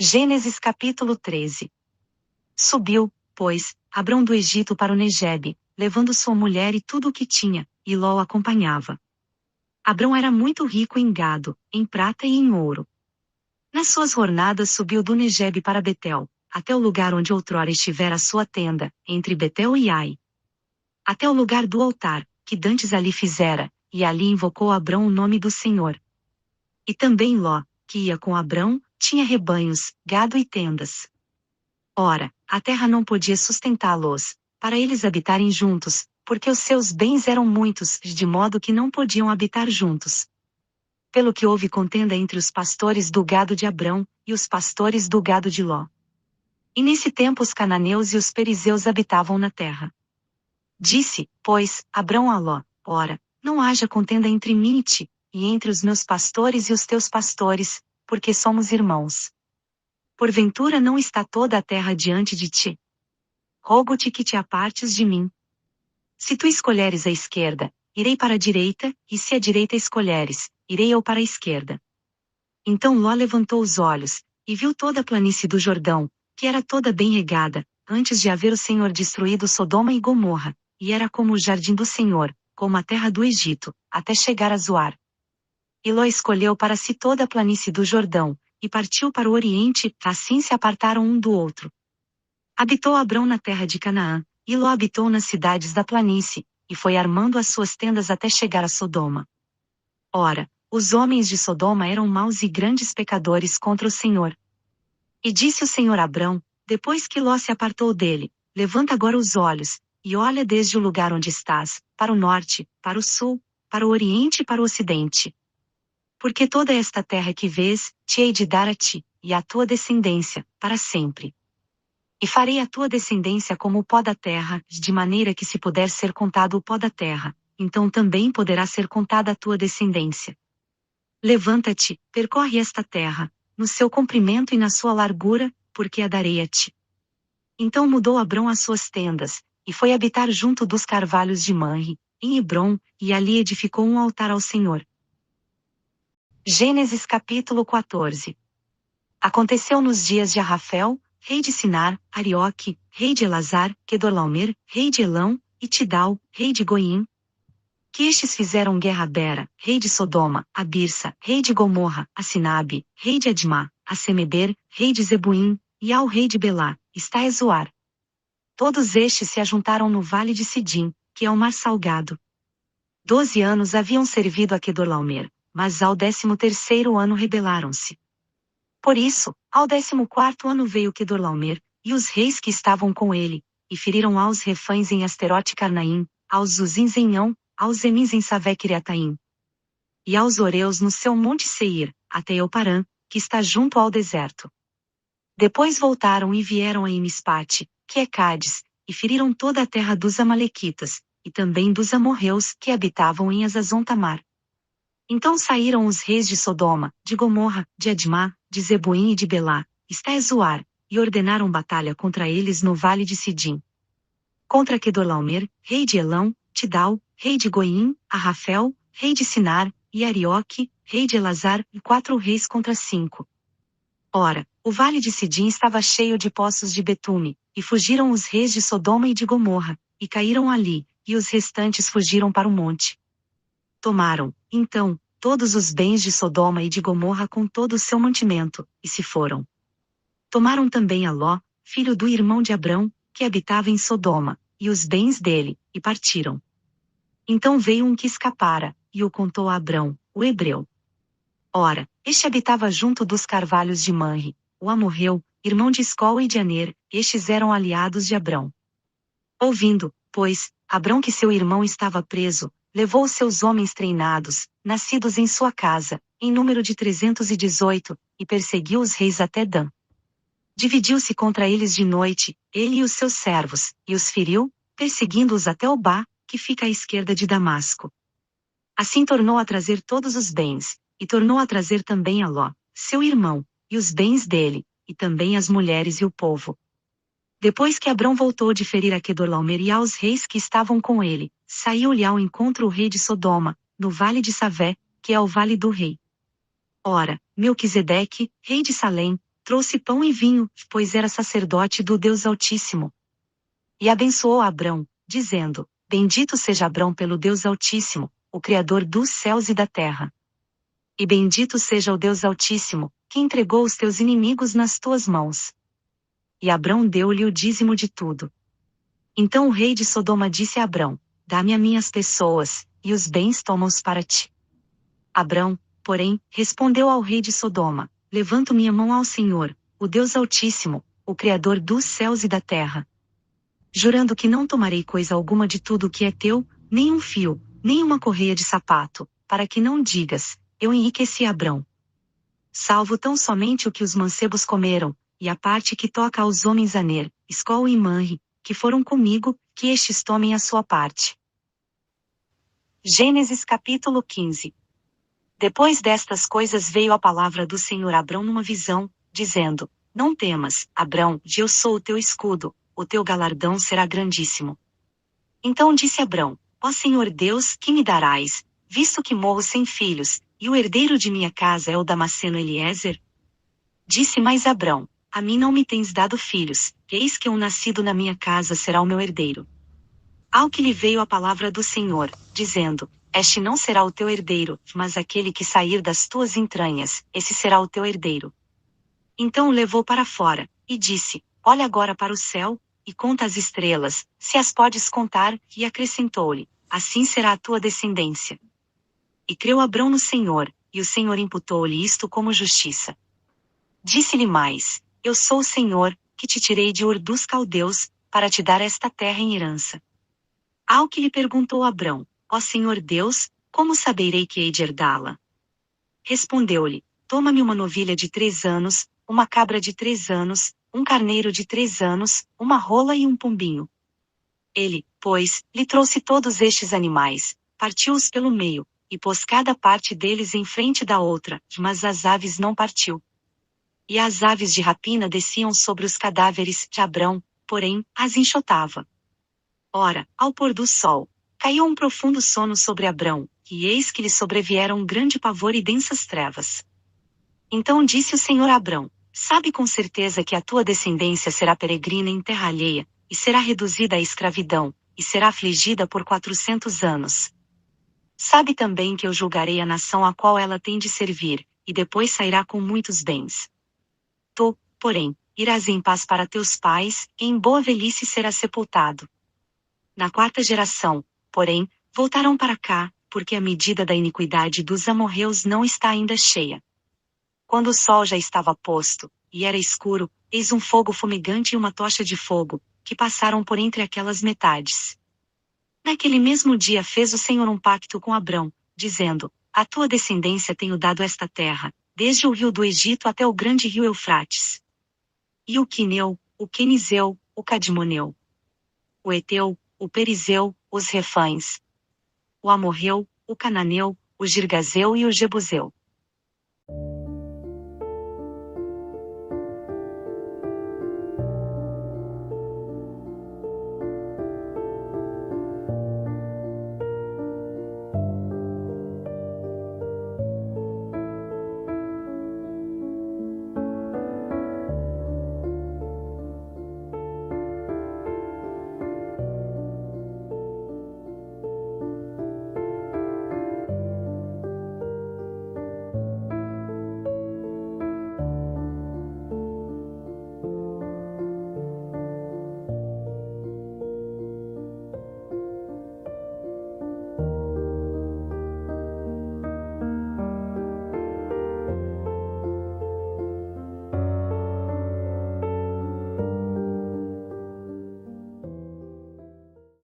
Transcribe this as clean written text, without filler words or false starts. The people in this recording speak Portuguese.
Gênesis capítulo 13. Subiu, pois, Abrão do Egito para o Negebe, levando sua mulher e tudo o que tinha, e Ló o acompanhava. Abrão era muito rico em gado, em prata e em ouro. Nas suas jornadas subiu do Negebe para Betel, até o lugar onde outrora estivera a sua tenda, entre Betel e Ai. Até o lugar do altar, que dantes ali fizera, e ali invocou Abrão o nome do Senhor. E também Ló, que ia com Abrão, tinha rebanhos, gado e tendas. Ora, a terra não podia sustentá-los, para eles habitarem juntos, porque os seus bens eram muitos, de modo que não podiam habitar juntos. Pelo que houve contenda entre os pastores do gado de Abrão, e os pastores do gado de Ló. E nesse tempo os cananeus e os perizeus habitavam na terra. Disse, pois, Abrão a Ló: Ora, não haja contenda entre mim e ti, e entre os meus pastores e os teus pastores, porque somos irmãos. Porventura não está toda a terra diante de ti? Rogo-te que te apartes de mim. Se tu escolheres a esquerda, irei para a direita, e se a direita escolheres, irei eu para a esquerda. Então Ló levantou os olhos, e viu toda a planície do Jordão, que era toda bem regada, antes de haver o Senhor destruído Sodoma e Gomorra, e era como o jardim do Senhor, como a terra do Egito, até chegar a Zoar. E Ló escolheu para si toda a planície do Jordão, e partiu para o oriente, assim se apartaram um do outro. Habitou Abrão na terra de Canaã, e Ló habitou nas cidades da planície, e foi armando as suas tendas até chegar a Sodoma. Ora, os homens de Sodoma eram maus e grandes pecadores contra o Senhor. E disse o Senhor a Abrão, depois que Ló se apartou dele: Levanta agora os olhos, e olha desde o lugar onde estás, para o norte, para o sul, para o oriente e para o ocidente. Porque toda esta terra que vês, te hei de dar a ti, e à tua descendência, para sempre. E farei a tua descendência como o pó da terra, de maneira que se puder ser contado o pó da terra, então também poderá ser contada a tua descendência. Levanta-te, percorre esta terra, no seu comprimento e na sua largura, porque a darei a ti. Então mudou Abrão as suas tendas, e foi habitar junto dos carvalhos de Manre, em Hebrom, e ali edificou um altar ao Senhor. Gênesis capítulo 14. Aconteceu nos dias de Arrafel, rei de Sinar, Arioque, rei de Elazar, Quedorlaomer, rei de Elão, e Tidal, rei de Goim, que estes fizeram guerra a Bera, rei de Sodoma, a Birsa, rei de Gomorra, a Sinabe, rei de Admá, a Semeber, rei de Zebuim, e ao rei de Belá, está a Zoar. Todos estes se ajuntaram no vale de Sidim, que é o mar salgado. 12 anos haviam servido a Quedorlaomer, mas ao 13º ano rebelaram-se. Por isso, ao 14º ano veio Quedorlaomer, e os reis que estavam com ele, e feriram aos refães em Asterote Carnaim, aos Zuzins em Ão, aos Emins em Savec-Iriataim, e aos Oreus no seu monte Seir, até Euparã, que está junto ao deserto. Depois voltaram e vieram a Emispate, que é Cádiz, e feriram toda a terra dos Amalequitas, e também dos amorreus que habitavam em Azazon-Tamar. Então saíram os reis de Sodoma, de Gomorra, de Admá, de Zebuim e de Belá, está a Zoar, e ordenaram batalha contra eles no vale de Sidim. Contra Quedorlaomer, rei de Elão, Tidal, rei de Goim, Arrafel, rei de Sinar, e Arioque, rei de Elazar, e 4 reis contra 5. Ora, o vale de Sidim estava cheio de poços de betume, e fugiram os reis de Sodoma e de Gomorra, e caíram ali, e os restantes fugiram para o monte. Tomaram, então, todos os bens de Sodoma e de Gomorra com todo o seu mantimento, e se foram. Tomaram também a Ló, filho do irmão de Abrão, que habitava em Sodoma, e os bens dele, e partiram. Então veio um que escapara, e o contou a Abrão, o hebreu. Ora, este habitava junto dos carvalhos de Manre, o amorreu, irmão de Escol e de Aner, estes eram aliados de Abrão. Ouvindo, pois, Abrão que seu irmão estava preso, levou os seus homens treinados, nascidos em sua casa, em número de 318, e perseguiu os reis até Dan. Dividiu-se contra eles de noite, ele e os seus servos, e os feriu, perseguindo-os até Obá, que fica à esquerda de Damasco. Assim tornou a trazer todos os bens, e tornou a trazer também a Ló, seu irmão, e os bens dele, e também as mulheres e o povo. Depois que Abrão voltou de ferir a Quedorlaomer e aos reis que estavam com ele, saiu-lhe ao encontro o rei de Sodoma, no vale de Savé, que é o vale do rei. Ora, Melquisedeque, rei de Salém, trouxe pão e vinho, pois era sacerdote do Deus Altíssimo. E abençoou Abrão, dizendo: Bendito seja Abrão pelo Deus Altíssimo, o Criador dos céus e da terra. E bendito seja o Deus Altíssimo, que entregou os teus inimigos nas tuas mãos. E Abrão deu-lhe o dízimo de tudo. Então o rei de Sodoma disse a Abrão: Dá-me a minhas pessoas, e os bens toma-os para ti. Abrão, porém, respondeu ao rei de Sodoma: Levanto minha mão ao Senhor, o Deus Altíssimo, o Criador dos céus e da terra, jurando que não tomarei coisa alguma de tudo o que é teu, nem um fio, nem uma correia de sapato, para que não digas: Eu enriqueci Abrão. Salvo tão somente o que os mancebos comeram, e a parte que toca aos homens Aner, Escol e Manre, que foram comigo, que estes tomem a sua parte. Gênesis capítulo 15. Depois destas coisas veio a palavra do Senhor a Abrão numa visão, dizendo: Não temas, Abrão, eu sou o teu escudo, o teu galardão será grandíssimo. Então disse Abrão: Ó Senhor Deus, que me darás, visto que morro sem filhos, e o herdeiro de minha casa é o Damasceno Eliezer? Disse mais Abrão: A mim não me tens dado filhos, eis que um nascido na minha casa será o meu herdeiro. Ao que lhe veio a palavra do Senhor, dizendo: Este não será o teu herdeiro, mas aquele que sair das tuas entranhas, esse será o teu herdeiro. Então o levou para fora, e disse: Olha agora para o céu, e conta as estrelas, se as podes contar, e acrescentou-lhe: Assim será a tua descendência. E creu Abrão no Senhor, e o Senhor imputou-lhe isto como justiça. Disse-lhe mais: Eu sou o Senhor, que te tirei de Ur dos Caldeus, para te dar esta terra em herança. Ao que lhe perguntou Abrão: Ó Senhor Deus, como saberei que hei de herdá-la? Respondeu-lhe: Toma-me uma novilha de 3 anos, uma cabra de 3 anos, um carneiro de 3 anos, uma rola e um pombinho. Ele, pois, lhe trouxe todos estes animais, partiu-os pelo meio, e pôs cada parte deles em frente da outra, mas as aves não partiu. E as aves de rapina desciam sobre os cadáveres de Abrão, porém, as enxotava. Ora, ao pôr do sol, caiu um profundo sono sobre Abrão, e eis que lhe sobrevieram um grande pavor e densas trevas. Então disse o Senhor a Abrão: Sabe com certeza que a tua descendência será peregrina em terra alheia, e será reduzida à escravidão, e será afligida por 400 anos. Sabe também que eu julgarei a nação a qual ela tem de servir, e depois sairá com muitos bens. Tu, porém, irás em paz para teus pais, e em boa velhice serás sepultado. Na 4ª geração, porém, voltarão para cá, porque a medida da iniquidade dos amorreus não está ainda cheia. Quando o sol já estava posto, e era escuro, eis um fogo fumegante e uma tocha de fogo, que passaram por entre aquelas metades. Naquele mesmo dia fez o Senhor um pacto com Abrão, dizendo: A tua descendência tenho dado esta terra, desde o rio do Egito até o grande rio Eufrates. E o Quineu, o Quenizeu, o Cadmoneu, o Eteu, o Perizeu, os Refães, o Amorreu, o Cananeu, o Girgazeu e o Jebuseu.